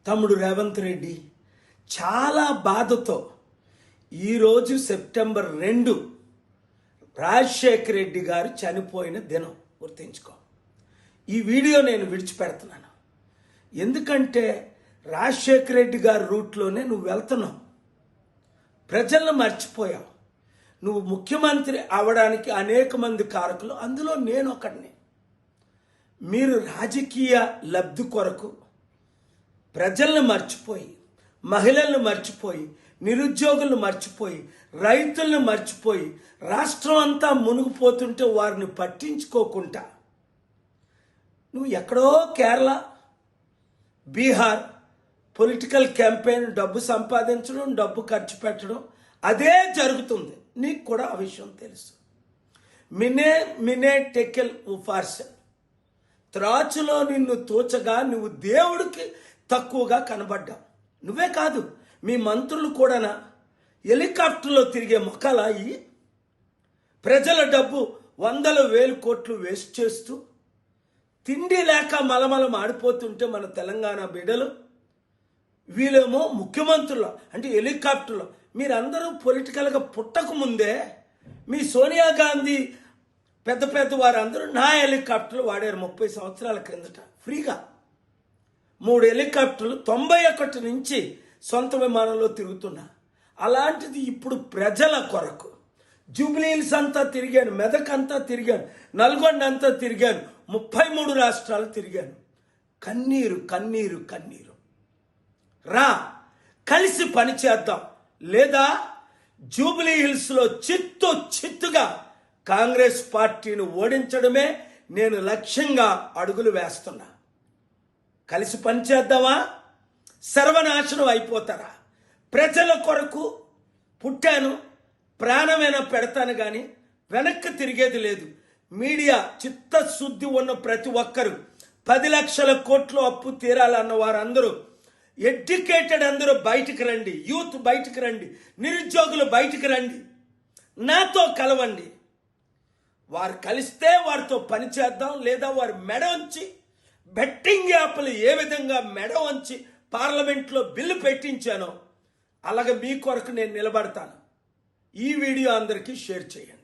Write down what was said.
తమ్ముడు రేవంత్ రెడ్డి చాలా బాధతో ఈరోజు సెప్టెంబర్ 2 రాజశేఖర్ రెడ్డి గారు చనిపోయిన దినం గుర్తుంచుకో. ఈ వీడియో నేను విడిచిపెడుతున్నాను ఎందుకంటే రాజశేఖర్ రెడ్డి గారి రూట్లోనే నువ్వు వెళ్తున్నావు. ప్రజలను మర్చిపోయావు. నువ్వు ముఖ్యమంత్రి అవడానికి అనేక మంది కారకులు, అందులో నేను ఒకడిని. మీరు రాజకీయ లబ్ధి కొరకు ప్రజలను మర్చిపోయి, మహిళలను మర్చిపోయి, నిరుద్యోగులను మర్చిపోయి, రైతులను మర్చిపోయి, రాష్ట్రం అంతా మునిగిపోతుంటే వారిని పట్టించుకోకుండా నువ్వు ఎక్కడో కేరళ, బీహార్ పొలిటికల్ క్యాంపెయిన్, డబ్బు సంపాదించడం, డబ్బు ఖర్చు పెట్టడం అదే జరుగుతుంది. నీకు కూడా ఆ విషయం తెలుసు. మినే టెకెల్ ఉఫార్సన్, త్రాచులో నిన్ను తోచగా నువ్వు దేవుడికి తక్కువగా కనబడ్డావు. నువ్వే కాదు, మీ మంత్రులు కూడా హెలికాప్టర్లో తిరిగే మొక్కలా ఈ ప్రజల డబ్బు 100,000 కోట్లు వేస్ట్ చేస్తూ తిండి లేక మలమలం ఆడిపోతుంటే మన తెలంగాణ బిడ్డలు, వీళ్ళేమో ముఖ్యమంత్రులు అంటే హెలికాప్టర్లో. మీరందరూ పొలిటికల్గా పుట్టక ముందే మీ సోనియా గాంధీ పెద్ద వారందరూ నా హెలికాప్టర్లు వాడారు 30 సంవత్సరాల క్రిందట ఫ్రీగా. 3 హెలికాప్టర్లు 91 నుంచి సొంత విమానంలో తిరుగుతున్నా. అలాంటిది ఇప్పుడు ప్రజల కొరకు జూబ్లీ హిల్స్ అంతా తిరిగాను, మెదక్ అంతా తిరిగాను, నల్గొండ అంతా తిరిగాను, 33 రాష్ట్రాలు తిరిగాను. కన్నీరు కన్నీరు కన్నీరు. రా, కలిసి పని చేద్దాం. లేదా జూబ్లీ హిల్స్లో చిత్తుగా కాంగ్రెస్ పార్టీని ఓడించడమే నేను లక్ష్యంగా అడుగులు వేస్తున్నా. కలిసి పనిచేద్దామా? సర్వనాశనం అయిపోతారా? ప్రజల కొరకు పుట్టాను, ప్రాణమైనా పెడతాను, కానీ వెనక్కి తిరిగేది లేదు. మీడియా చిత్తశుద్ధి ఉన్న ప్రతి ఒక్కరు 10 లక్షల కోట్లు అప్పు తీరాలన్న వారందరూ, ఎడ్యుకేటెడ్ అందరూ బయటికి రండి, యూత్ బయటికి రండి, నిరుద్యోగులు బయటికి రండి, నాతో కలవండి. వారు కలిస్తే వారితో పని చేద్దాం. లేదా వారు మెడ వంచి, బెట్టింగ్ యాప్లు ఏ విధంగా మెడ వంచి పార్లమెంట్లో బిల్లు పెట్టించానో అలాగే మీ కొరకు నేను నిలబడతాను. ఈ వీడియో అందరికీ షేర్ చేయండి.